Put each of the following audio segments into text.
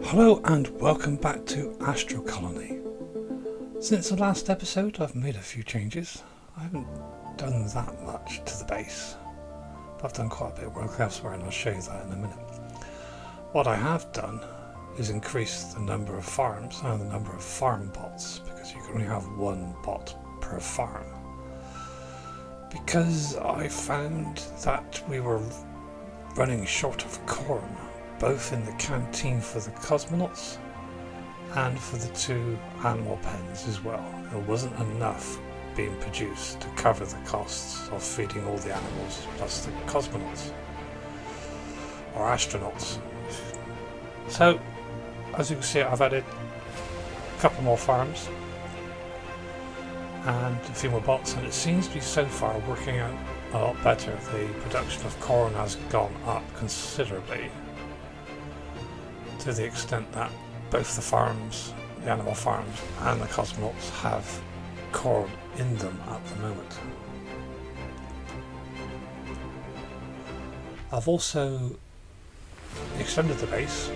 Hello and welcome back to Astro Colony. Since the last episode I've made a few changes. I haven't done that much to the base, but I've done quite a bit of work elsewhere and I'll show you that in a minute. What I have done is increase the number of farms and the number of farm bots, because you can only have one bot per farm. Because I found that we were running short of corn, both in the canteen for the cosmonauts and for the two animal pens as well. There wasn't enough being produced to cover the costs of feeding all the animals plus the cosmonauts or astronauts. So as you can see, I've added a couple more farms and a few more bots, and it seems to be so far working out a lot better. The production of corn has gone up considerably, to the extent that both the farms, the animal farms and the cosmonauts, have corn in them at the moment. I've also extended the base.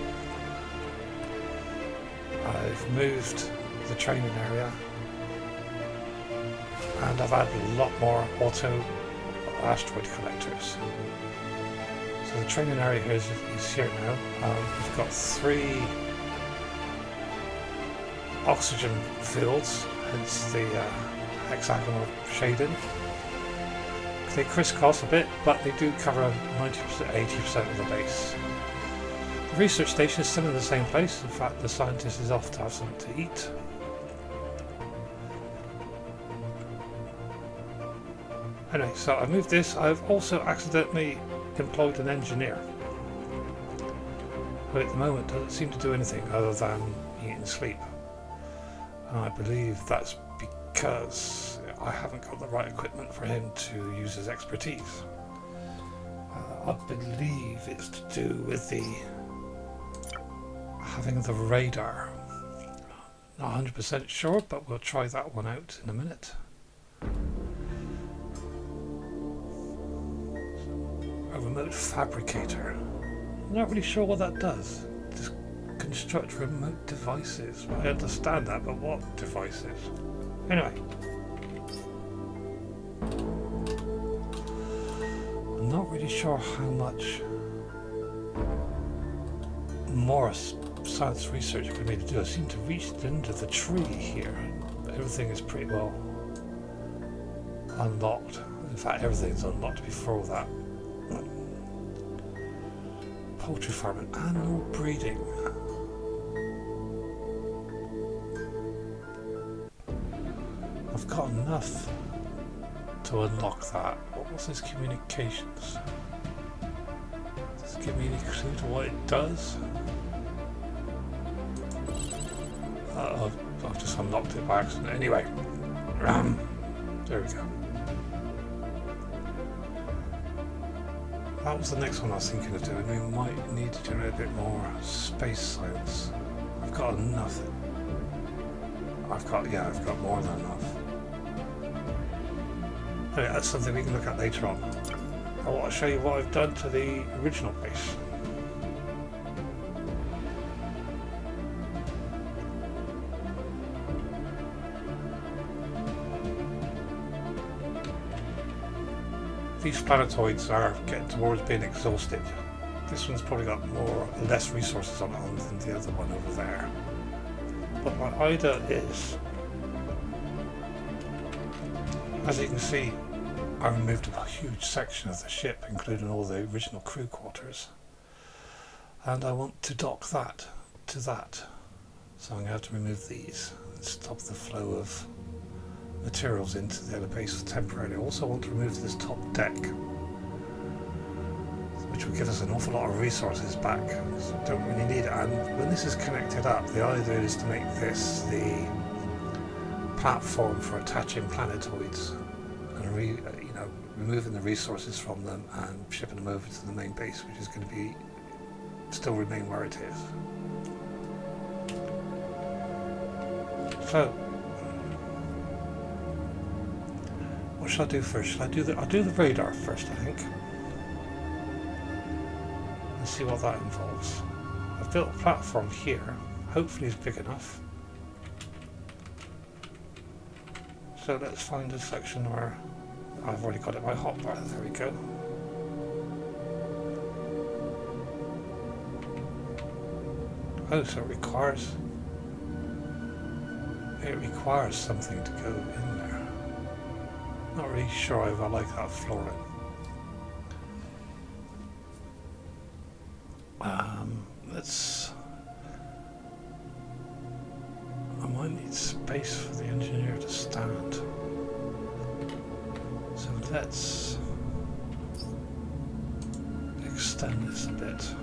I've moved the training area and I've added a lot more auto asteroid collectors. So the training area here is here now. We've got 3 oxygen fields, hence the hexagonal shading. They crisscross a bit, but they do cover 90%, 80% of the base. The research station is still in the same place. In fact, the scientist is off to have something to eat. Anyway, so I moved this. I've also accidentally employed an engineer, who at the moment doesn't seem to do anything other than eat and sleep. And I believe that's because I haven't got the right equipment for him to use his expertise. I believe it's to do with the having the radar. Not 100% sure, but we'll try that one out in a minute. A remote fabricator. I'm not really sure what that does. Just construct remote devices. I understand that, but what devices? Anyway. I'm not really sure how much more science research could be to do. I seem to reach into the tree here. Everything is pretty well unlocked. In fact, everything's unlocked before that. Poultry farming, animal breeding. I've got enough to unlock that. What was this communications? Does it give me any clue to what it does? I've just unlocked it by accident. Anyway, there we go. That was the next one I was thinking of doing. We might need to do a bit more space science. I've got enough. I've got more than enough. Anyway, that's something we can look at later on. I want to show you what I've done to the original base. These planetoids are getting towards being exhausted. This one's probably got less resources on it than the other one over there. But my idea is, as you can see, I removed a huge section of the ship, including all the original crew quarters, and I want to dock that to that. So I'm going to have to remove these and stop the flow of materials into the other base temporarily. I also want to remove this top deck, which will give us an awful lot of resources back, so we don't really need it. And when this is connected up, the idea is to make this the platform for attaching planetoids and removing the resources from them and shipping them over to the main base, which is going to still remain where it is. So what shall I do first? I'll do the radar first, I think, and see what that involves. I've built a platform here. Hopefully it's big enough. So let's find a section where I've already got it by hotbar. There we go. Oh, so it requires something to go in there. Not really sure if I like that flooring. I might need space for the engineer to stand. So let's extend this a bit.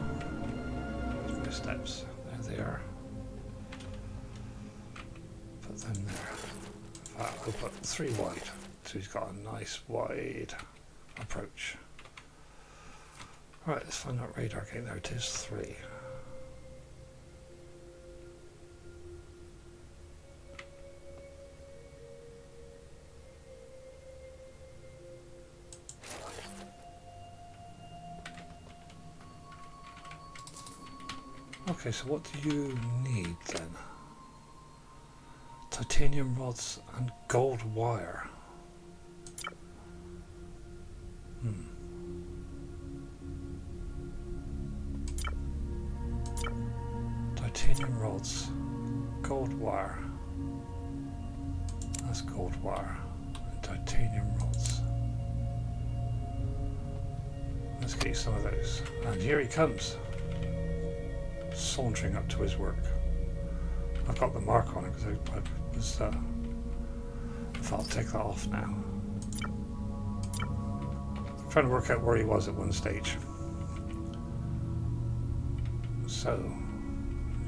There's my steps. There they are. Put them there. In fact, we'll put 3 wide. So he's got a nice wide approach. Right, let's find that radar gate. There it is, 3. Okay, so what do you need then? Titanium rods and gold wire. Titanium rods, gold wire. That's gold wire. And titanium rods. Let's get you some of those. And here he comes, sauntering up to his work. I've got the mark on it because I was. If I'll take that off now. I'm trying to work out where he was at one stage. So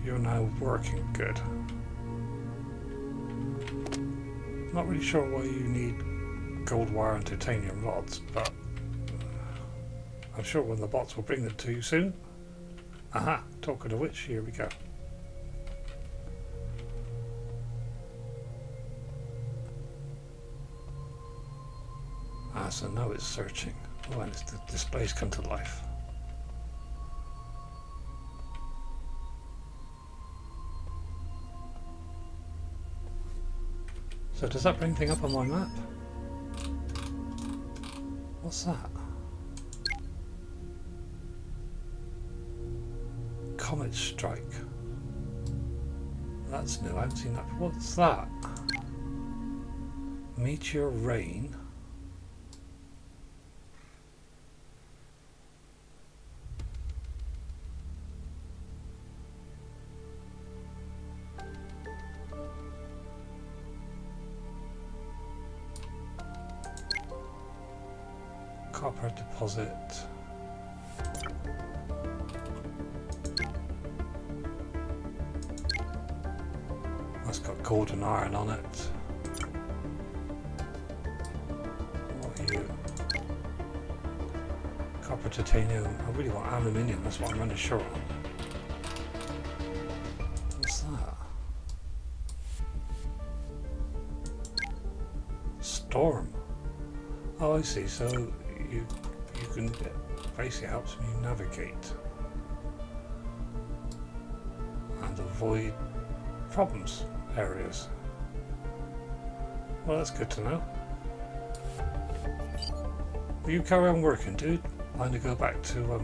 you're now working good. Not really sure why you need gold wire and titanium rods, but I'm sure one of the bots will bring them to you soon. Aha, talking of which, here we go. Ah, so now it's searching. Oh, and the display's come to life. So does that bring anything up on my map? What's that? Comet strike. That's new, I haven't seen that. What's that? Meteor rain. Copper deposit. That's got gold and iron on it. What are you? Copper, titanium. I really want aluminium, that's what I'm running short on. What's that? Storm. Oh, I see. So you can basically helps me navigate and avoid problems areas. Well, that's good to know. Will you carry on working, dude? I'm going to go back to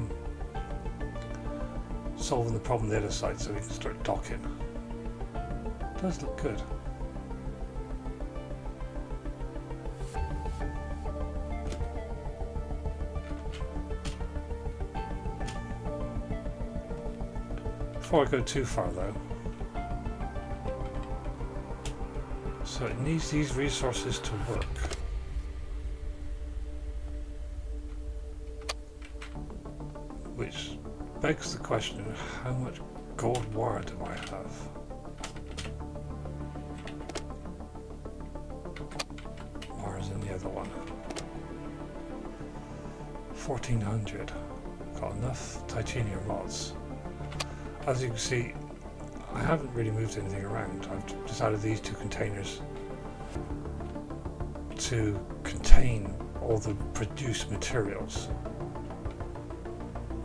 solving the problem on the other side so we can start docking. It does look good. Before I go too far though, so it needs these resources to work. Which begs the question, how much gold wire do I have? Wire's in the other one. 1400. Got enough titanium rods. As you can see, I haven't really moved anything around. I've just added these 2 containers to contain all the produced materials.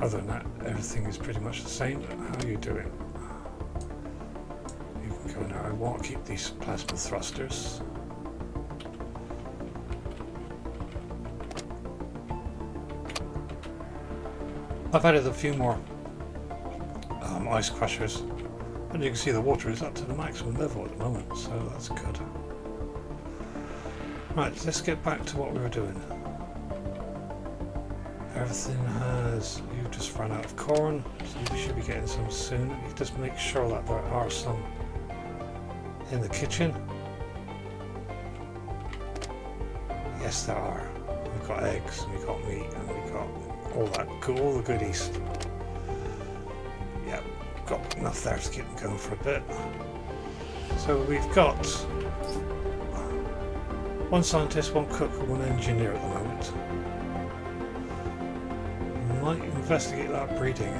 Other than that, everything is pretty much the same. How are you doing? You can go now. I want to keep these plasma thrusters. I've added a few more ice crushers, and you can see the water is up to the maximum level at the moment, so that's good. Right, let's get back to what we were doing. Everything has... You just ran out of corn, so you should be getting some soon. You just make sure that there are some in the kitchen. Yes, there are. We've got eggs, we've got meat, and we've got all the goodies. Yeah, got enough there to keep them going for a bit. So we've got one scientist, one cook, and one engineer at the moment. Might investigate that breeding.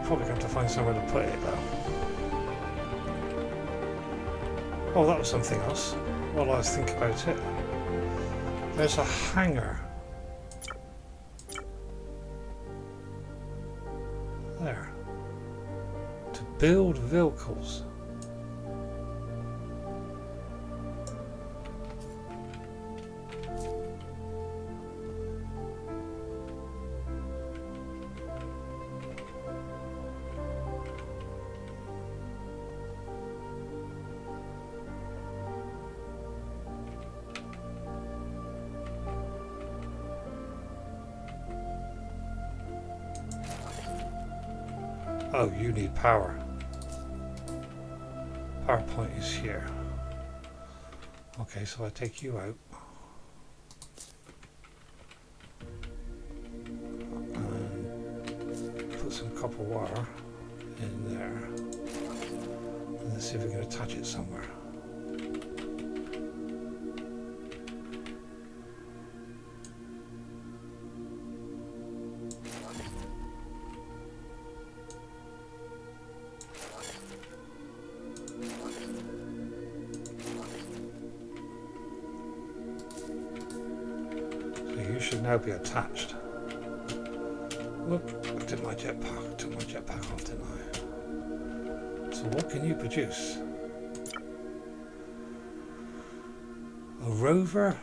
Probably going to find somewhere to put it though. Oh, that was something else. While I was thinking about it, there's a hangar there to build vehicles. Oh, you need power. Power point is here. Okay, so I take you out. And put some copper wire in there. And let's see if we can attach it somewhere. Should now be attached. Whoop, I took my jetpack off, didn't I? So what can you produce? A rover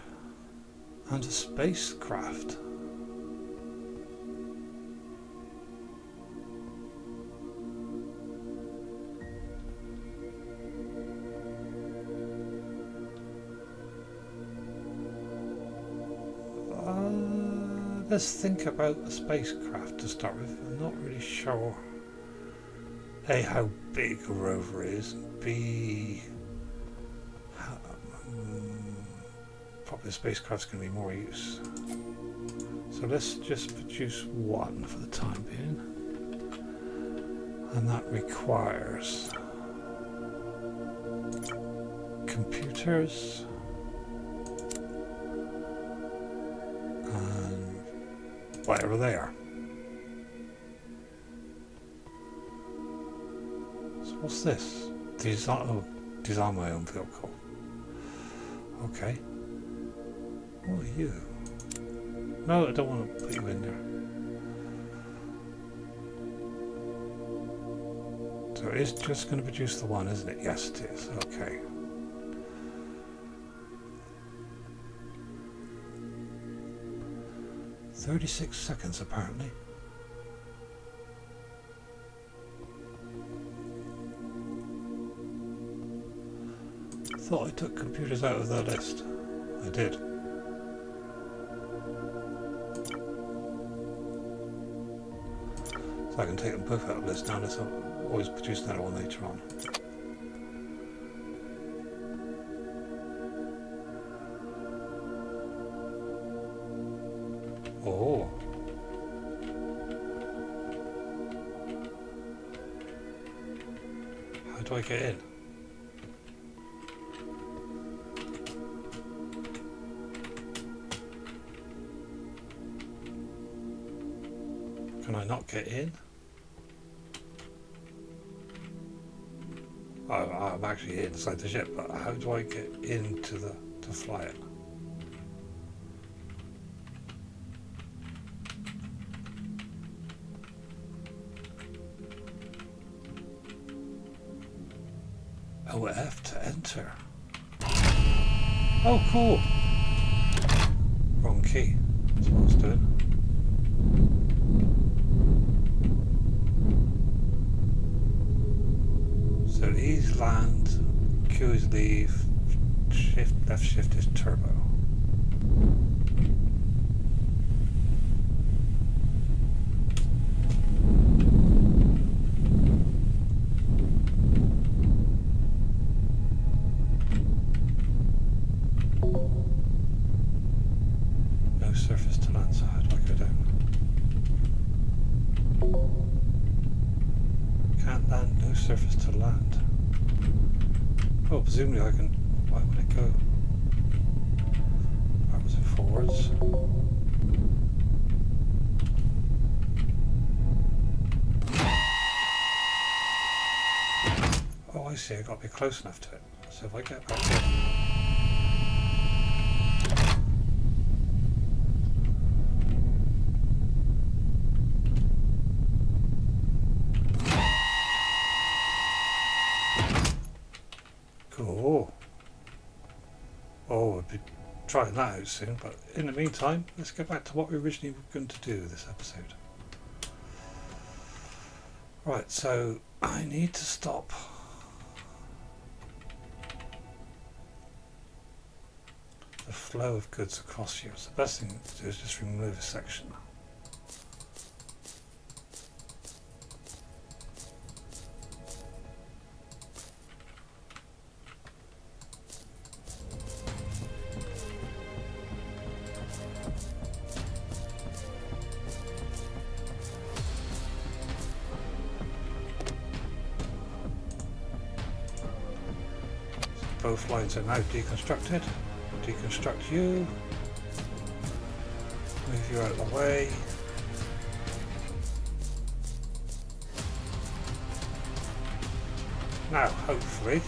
and a spacecraft. Let's think about a spacecraft to start with. I'm not really sure A, how big a rover is, B, probably a spacecraft's going to be more use. So let's just produce one for the time being, and that requires computers and whatever they are. So what's this? Design my own vehicle. Okay. What are you? No, I don't want to put you in there. So it's just going to produce the one, isn't it? Yes, it is. Okay. "36 seconds, apparently. Thought I took computers out of the list. I did. So I can take them both out of the list now, unless I'll always produce another one later on. Oh. How do I get in? Can I not get in? Oh, I'm actually inside the ship, but how do I get into to fly it? Oh, F to enter. Oh, cool. Wrong key. That's what I was doing. So E's land, Q is leave, shift, left shift is turbo. No surface to land, so how do I go down? Can't land, no surface to land. Oh, presumably I can. Why would it go backwards and forwards? Oh, I see, I got to be close enough to it. So if I get back in. Cool. Oh, we'll be trying that out soon, but in the meantime, let's get back to what we originally were going to do this episode. Right, so I need to stop the flow of goods across here. So the best thing to do is just remove a section. Both lines are now deconstructed. Deconstruct you. Move you out of the way. Now, hopefully,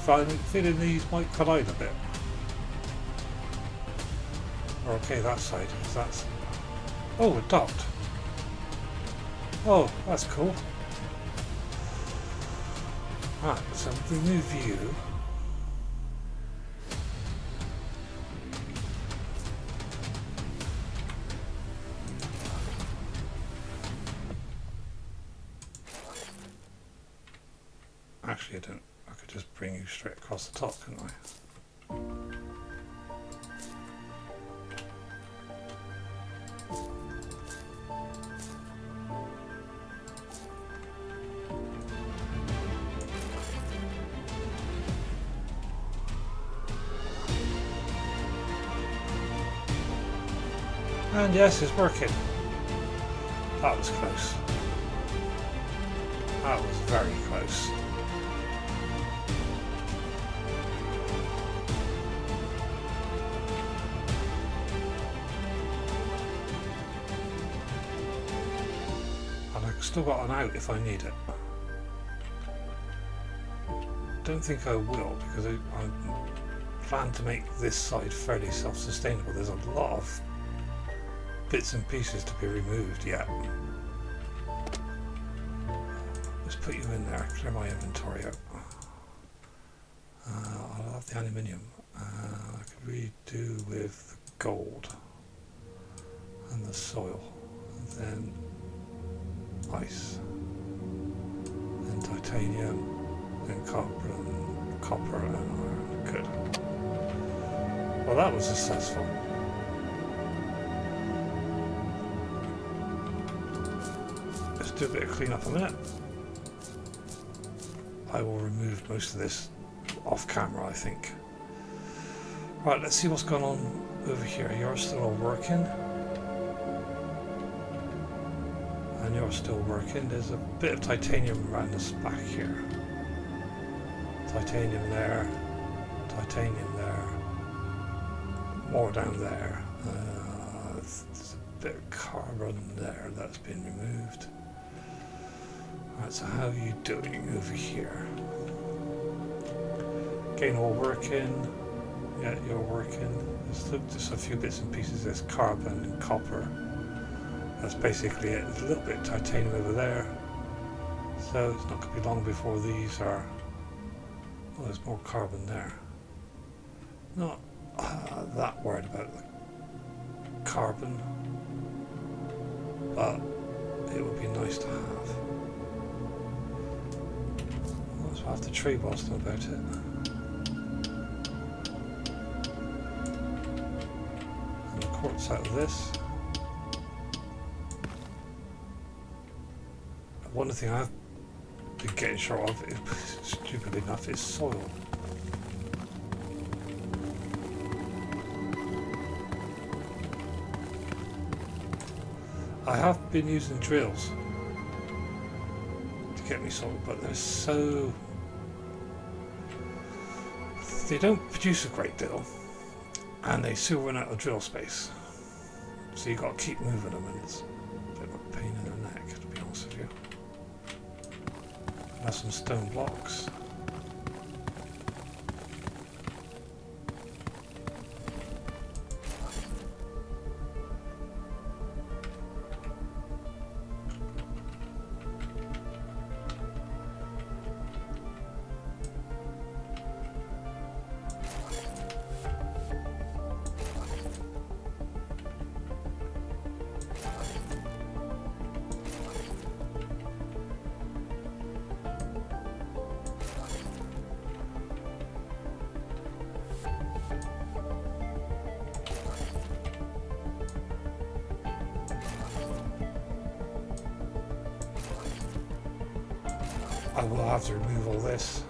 I'm feeling these might collide a bit. Or okay, that side, because that's... Oh, it docked. Oh, that's cool. Right, so remove you. Actually, I don't. I could just bring you straight across the top, couldn't I? And yes, it's working. That was close. That was very close. And I've still got an out if I need it. Don't think I will, because I plan to make this side fairly self-sustainable. There's a lot of bits and pieces to be removed yet. Let's put you in there, clear my inventory out. I'll have the aluminium. I could really do with the gold and the soil, and then ice, then titanium, then copper and iron. Good. Well, that was successful. Do a bit of clean up a minute. I will remove most of this off camera, I think. Right, let's see what's going on over here. You're still all working. And you're still working. There's a bit of titanium around us back here. Titanium there. Titanium there. More down there. There's a bit of carbon there that's been removed. Right, so how are you doing over here? Again, all working. Yeah, you're working. Just a few bits and pieces. There's carbon and copper. That's basically it. There's a little bit of titanium over there. So it's not going to be long before these are... Oh, there's more carbon there. Not that worried about the carbon, but it would be nice to have. Let's have the tree whilst I'm about it. And the quartz out of this. One thing I've been getting short of, stupidly enough, is soil. I have been using drills to get me soil, but they're so... They don't produce a great deal, and they soon run out of drill space. So you've got to keep moving them, and it's a bit of a pain in the neck, to be honest with you. Have some stone blocks. I will have to remove all this,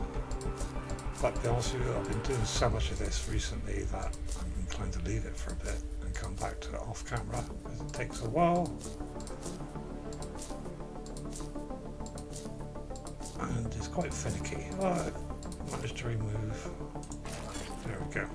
but to be honest with you, I've been doing so much of this recently that I'm inclined to leave it for a bit and come back to it off camera, because it takes a while and it's quite finicky. Oh, I managed to remove, there we go.